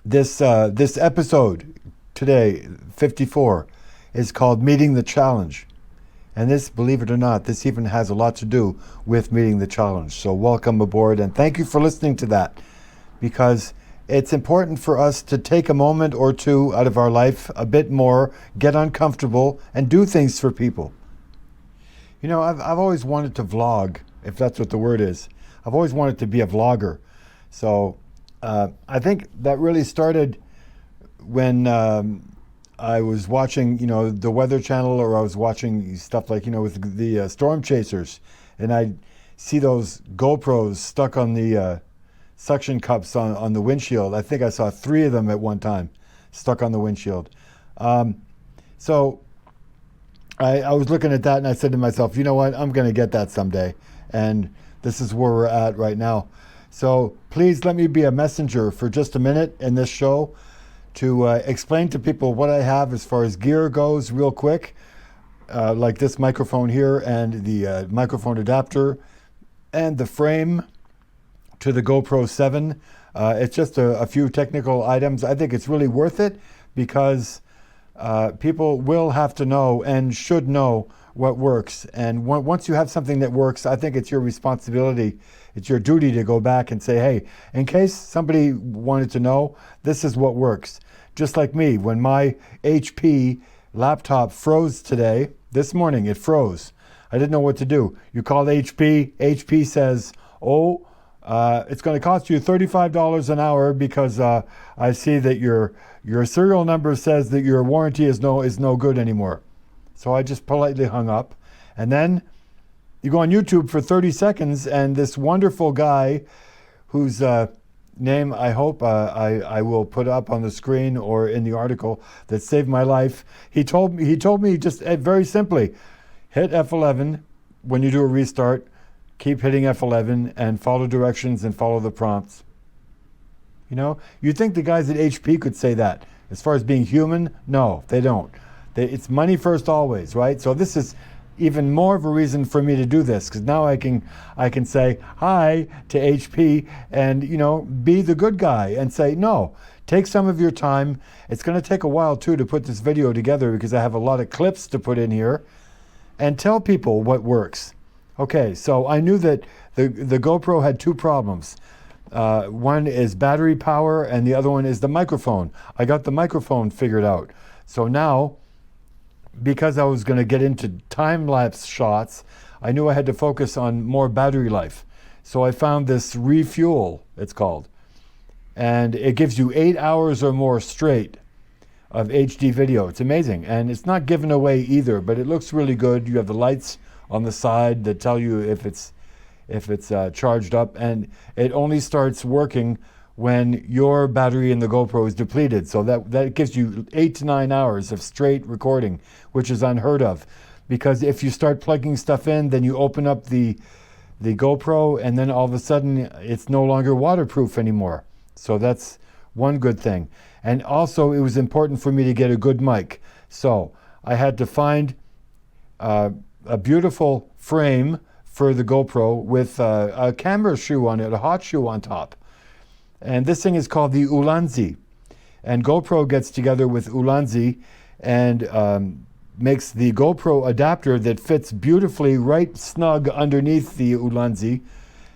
This episode today, 54, is called Meeting the Challenge. And this, believe it or not, this even has a lot to do with meeting the challenge. So welcome aboard and thank you for listening to that, because it's important for us to take a moment or two out of our life, a bit more, get uncomfortable, and do things for people. You know, I've always wanted to vlog, if that's what the word is. I've always wanted to be a vlogger. So I think that really started when I was watching, the Weather Channel, or I was watching stuff like, with the storm chasers, and I see those GoPros stuck on the suction cups on the windshield. I think I saw 3 of them at one time stuck on the windshield. So I was looking at that and I said to myself, you know what, I'm going to get that someday. And this is where we're at right now. So please let me be a messenger for just a minute in this show to explain to people what I have as far as gear goes real quick, like this microphone here and the microphone adapter and the frame to the GoPro 7. It's just a few technical items. I think it's really worth it because people will have to know and should know what works. And once you have something that works, I think it's your responsibility, it's your duty to go back and say, hey, in case somebody wanted to know, this is what works. Just like me, when my HP laptop froze today, this morning it froze. I didn't know what to do. You called HP, HP says, oh, it's going to cost you $35 an hour because I see that your serial number says that your warranty is no good anymore. So I just politely hung up. And then you go on YouTube for 30 seconds and this wonderful guy whose name I hope I will put up on the screen or in the article that saved my life. He told me just very simply, hit F11 when you do a restart, keep hitting F11 and follow directions and follow the prompts. You know, you'd think the guys at HP could say that. As far as being human, no, they don't. It's money first always, right? So this is even more of a reason for me to do this, because now I can say hi to HP and, be the good guy and say, no, take some of your time. It's going to take a while too to put this video together because I have a lot of clips to put in here, and tell people what works. Okay, so I knew that the GoPro had 2 problems. One is battery power and the other one is the microphone. I got the microphone figured out. So now, because I was going to get into time-lapse shots, I knew I had to focus on more battery life. So I found this Refuel, it's called. And it gives you 8 hours or more straight of HD video. It's amazing. And it's not given away either, but it looks really good. You have the lights on the side that tell you if it's charged up, and it only starts working when your battery in the GoPro is depleted. So that gives you 8 to 9 hours of straight recording, which is unheard of. Because if you start plugging stuff in, then you open up the GoPro and then all of a sudden it's no longer waterproof anymore. So that's one good thing. And also it was important for me to get a good mic. So I had to find a beautiful frame for the GoPro with a camera shoe on it, a hot shoe on top. And this thing is called the Ulanzi. And GoPro gets together with Ulanzi and makes the GoPro adapter that fits beautifully right snug underneath the Ulanzi,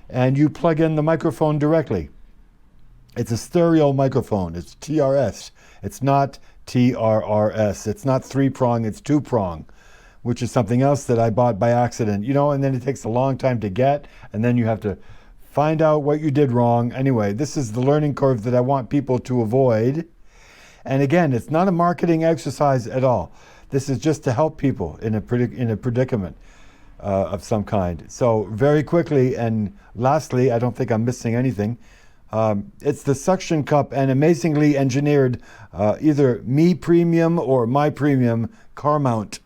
and you plug in the microphone directly. It's a stereo microphone. It's TRS. It's not TRRS. It's not 3-prong, it's 2-prong, which is something else that I bought by accident, and then it takes a long time to get, and then you have to find out what you did wrong. Anyway, this is the learning curve that I want people to avoid. And again, it's not a marketing exercise at all. This is just to help people in a predicament of some kind. So very quickly and lastly, I don't think I'm missing anything. It's the suction cup and amazingly engineered either Me Premium or My Premium car mount.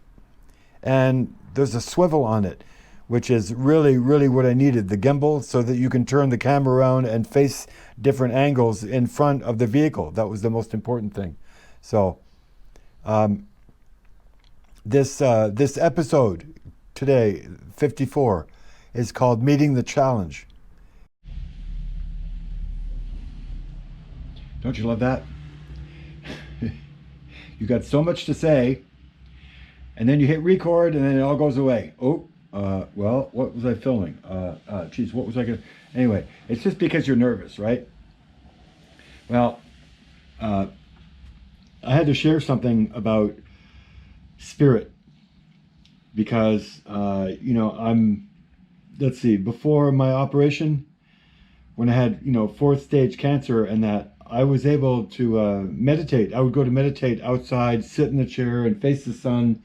And there's a swivel on it, which is really, really what I needed. The gimbal, so that you can turn the camera around and face different angles in front of the vehicle. That was the most important thing. So this episode today, 54, is called Meeting the Challenge. Don't you love that? You got so much to say, and then you hit record, and then it all goes away. Oh, well, what was I filming? Geez, what was I gonna? Anyway, it's just because you're nervous, right? Well, I had to share something about spirit because let's see, before my operation, when I had fourth stage cancer, and that I was able to meditate. I would go to meditate outside, sit in the chair and face the sun,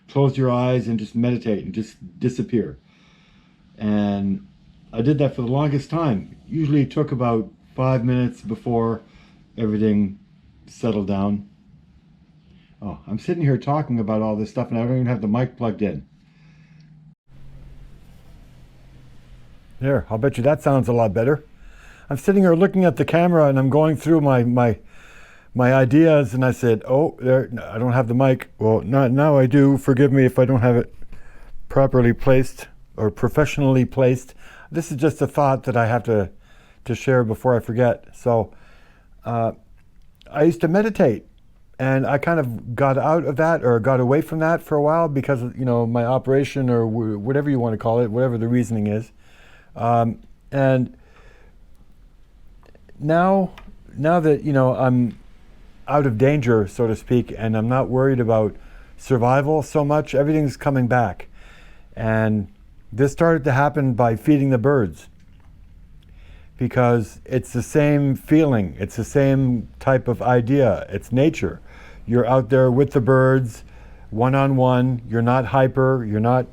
close your eyes and just meditate and just disappear. And I did that for the longest time. Usually it took about 5 minutes before everything settled down. Oh, I'm sitting here talking about all this stuff and I don't even have the mic plugged in. There, I'll bet you that sounds a lot better. I'm sitting here looking at the camera and I'm going through my ideas, and I said, oh, there, I don't have the mic. Well, now I do. Forgive me if I don't have it properly placed or professionally placed. This is just a thought that I have to share before I forget. So I used to meditate, and I kind of got out of that or got away from that for a while because of, my operation or whatever you want to call it, whatever the reasoning is. And now that, I'm out of danger, so to speak, and I'm not worried about survival so much, everything's coming back. And this started to happen by feeding the birds, because it's the same feeling, it's the same type of idea, it's nature. You're out there with the birds, one-on-one, you're not hyper, you're not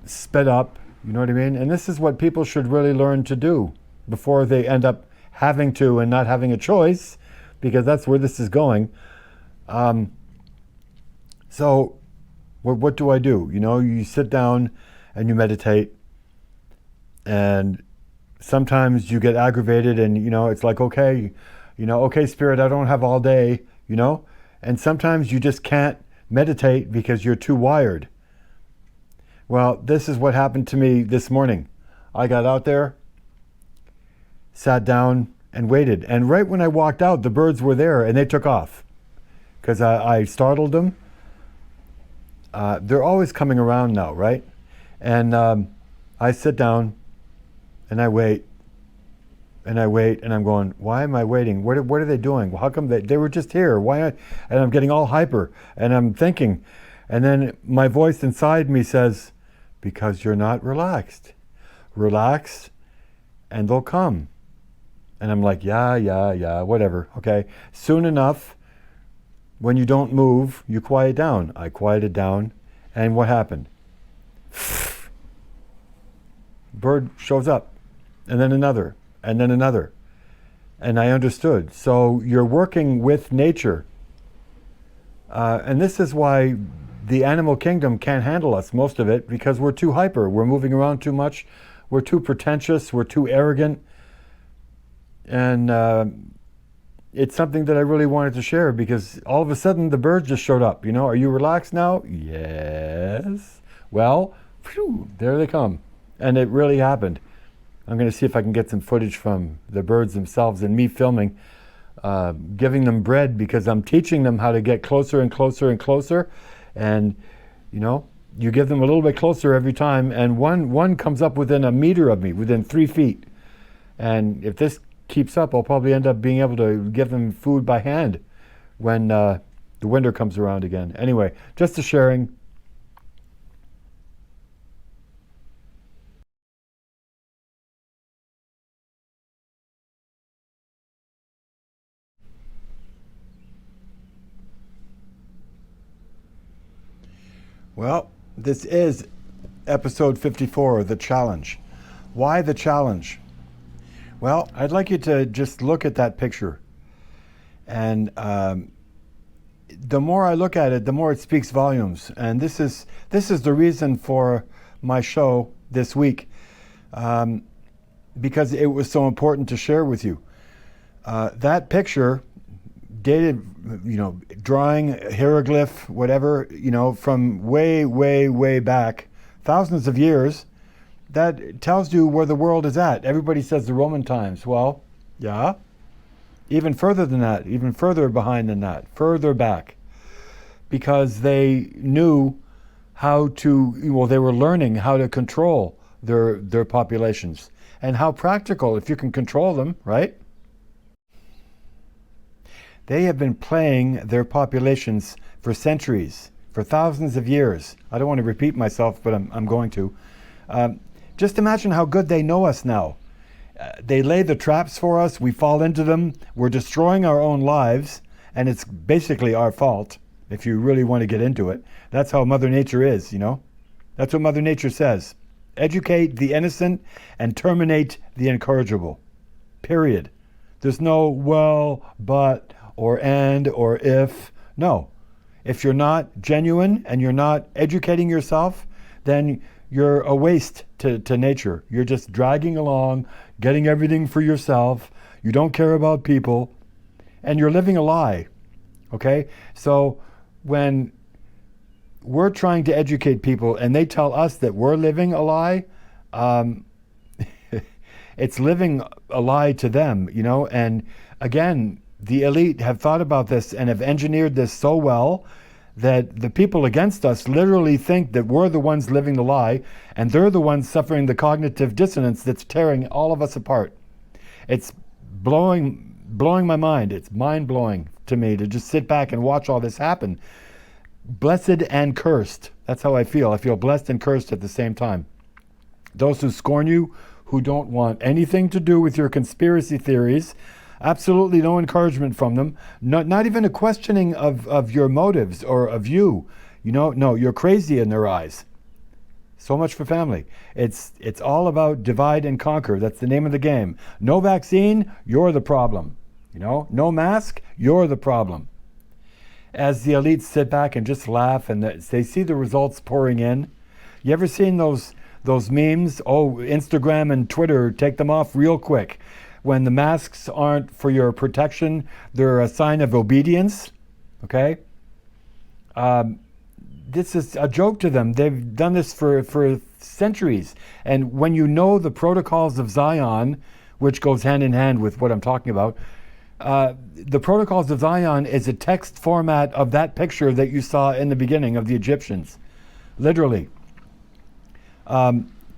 sped up, you know what I mean? And this is what people should really learn to do before they end up having to and not having a choice, because that's where this is going. So what do I do? You sit down and you meditate, and sometimes you get aggravated and, it's like, okay, okay, Spirit, I don't have all day, and sometimes you just can't meditate because you're too wired. Well, this is what happened to me this morning. I got out there, sat down and waited. And right when I walked out, the birds were there and they took off because I startled them. They're always coming around now, right? And I sit down and I wait and I wait and I'm going, why am I waiting? What are they doing? Well, how come they were just here? Why? And I'm getting all hyper and I'm thinking, and then my voice inside me says, because you're not relaxed. Relax and they'll come. And I'm like, yeah, whatever, okay. Soon enough, when you don't move, you quiet down. I quieted down, and what happened? Bird shows up, and then another, and then another. And I understood. So you're working with nature. And this is why the animal kingdom can't handle us, most of it, because we're too hyper. We're moving around too much. We're too pretentious. We're too arrogant. And it's something that I really wanted to share, because all of a sudden the birds just showed up. Are you relaxed now? Yes. Well, phew, there they come. And it really happened. I'm going to see if I can get some footage from the birds themselves and me filming, giving them bread, because I'm teaching them how to get closer and closer and closer. And, you give them a little bit closer every time, and one comes up within a meter of me, within 3 feet. And if this keeps up, I'll probably end up being able to give them food by hand when the winter comes around again. Anyway, just a sharing. Well, this is episode 54, The Challenge. Why the challenge? Well, I'd like you to just look at that picture. And the more I look at it, the more it speaks volumes. And this is the reason for my show this week, because it was so important to share with you. That picture, dated, drawing, hieroglyph, whatever, from way, way, way back, thousands of years, that tells you where the world is at. Everybody says the Roman times. Well, yeah, Even further than that, even further behind than that, further back. Because they knew how to, well, they were learning how to control their populations. And how practical, if you can control them, right? They have been playing their populations for centuries, for thousands of years. I don't want to repeat myself, but I'm going to. Just imagine how good they know us now. They lay the traps for us, we fall into them, we're destroying our own lives, and it's basically our fault, if you really want to get into it. That's how Mother Nature is, you know? That's what Mother Nature says. Educate the innocent and terminate the incorrigible. Period. There's no well, but, or and, or if. No. If you're not genuine and you're not educating yourself, then you're a waste to nature. You're just dragging along, getting everything for yourself. You don't care about people, and you're living a lie. Okay? So when we're trying to educate people and they tell us that we're living a lie, it's living a lie to them, you know? And again, the elite have thought about this and have engineered this so well that the people against us literally think that we're the ones living the lie, and they're the ones suffering the cognitive dissonance that's tearing all of us apart. It's blowing my mind. It's mind-blowing to me to just sit back and watch all this happen. Blessed and cursed. That's how I feel. I feel blessed and cursed at the same time. Those who scorn you, who don't want anything to do with your conspiracy theories, absolutely no encouragement from them, not even a questioning of your motives or of you. You know, no, you're crazy in their eyes. So much for family. It's all about divide and conquer. That's the name of the game. No vaccine, you're the problem. You know, no mask, you're the problem. As the elites sit back and just laugh and they see the results pouring in. You ever seen those memes? Oh, Instagram and Twitter, take them off real quick. When the masks aren't for your protection, they're a sign of obedience. Okay? This is a joke to them. They've done this for centuries. And when you know the protocols of Zion, which goes hand in hand with what I'm talking about, the protocols of Zion is a text format of that picture that you saw in the beginning of the Egyptians. Literally.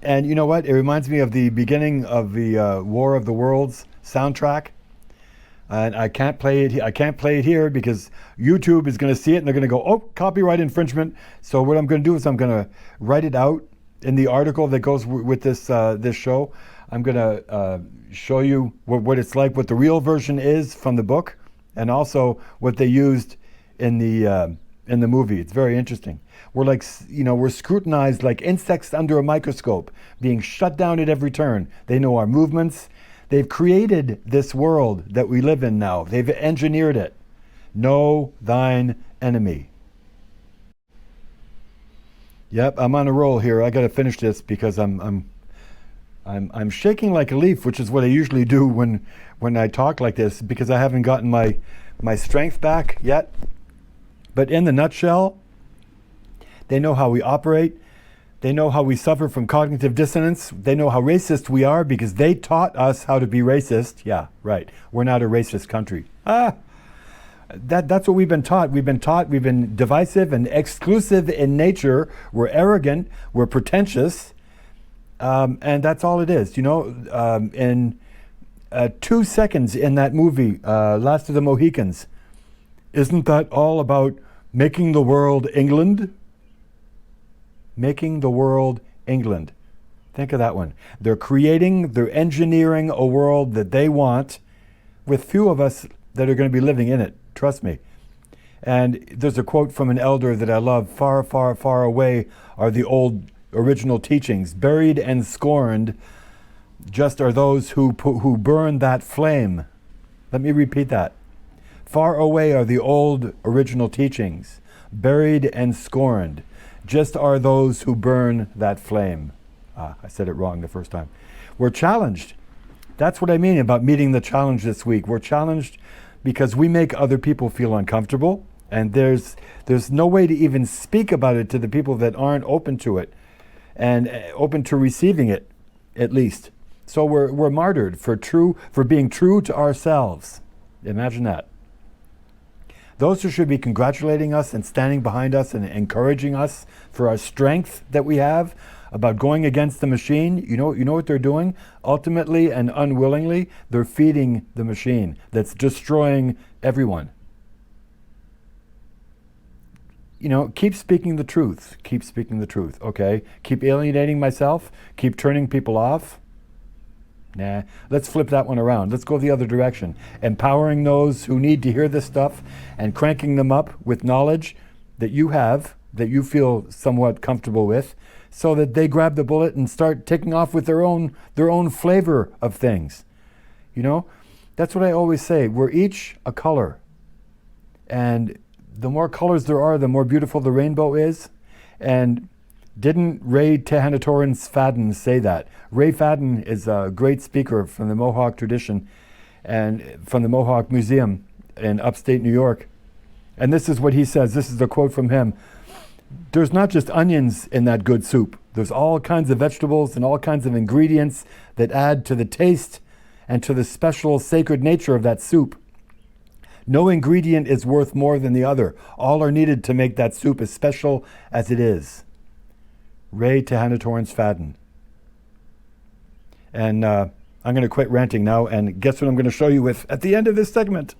And you know what? It reminds me of the beginning of the War of the Worlds soundtrack. And I can't play it here because YouTube is going to see it and they're going to go, oh, copyright infringement. So what I'm going to do is I'm going to write it out in the article that goes with this show. I'm going to show you what it's like, what the real version is from the book, and also what they used in the movie. It's very interesting. We're like, you know, we're scrutinized like insects under a microscope, being shut down at every turn. They know our movements. They've created this world that we live in now. They've engineered it. Know thine enemy. Yep, I'm on a roll here. I got to finish this because I'm shaking like a leaf, which is what I usually do when I talk like this, because I haven't gotten my strength back yet. But in the nutshell, they know how we operate. They know how we suffer from cognitive dissonance. They know how racist we are because they taught us how to be racist. Yeah, right. We're not a racist country. That's what we've been taught. We've been divisive and exclusive in nature. We're arrogant. We're pretentious. And that's all it is. You know, in 2 seconds in that movie, Last of the Mohicans, isn't that all about making the world England? Making the world England. Think of that one. They're engineering a world that they want with few of us that are going to be living in it. Trust me. And there's a quote from an elder that I love. Far, far, far away are the old original teachings. Buried and scorned just are those who burn that flame. Let me repeat that. Far away are the old original teachings. Buried and scorned just are those who burn that flame. I said it wrong the first time. We're challenged. That's what I mean about meeting the challenge this week. We're challenged because we make other people feel uncomfortable, and there's no way to even speak about it to the people that aren't open to it and open to receiving it, at least. So we're martyred for being true to ourselves. Imagine that. Those who should be congratulating us and standing behind us and encouraging us for our strength that we have about going against the machine, you know what they're doing? Ultimately and unwillingly, they're feeding the machine that's destroying everyone. Keep speaking the truth. Keep speaking the truth, okay? Keep alienating myself. Keep turning people off. Nah, let's flip that one around. Let's go the other direction. Empowering those who need to hear this stuff and cranking them up with knowledge that you have, that you feel somewhat comfortable with, so that they grab the bullet and start taking off with their own flavor of things. That's what I always say. We're each a color. And the more colors there are, the more beautiful the rainbow is. And didn't Ray Tehanatoran Fadden say that? Ray Fadden is a great speaker from the Mohawk tradition and from the Mohawk Museum in upstate New York. And this is what he says. This is a quote from him. There's not just onions in that good soup. There's all kinds of vegetables and all kinds of ingredients that add to the taste and to the special sacred nature of that soup. No ingredient is worth more than the other. All are needed to make that soup as special as it is. Ray Tehanatoran Fadden. And I'm going to quit ranting now, and guess what I'm going to show you with at the end of this segment?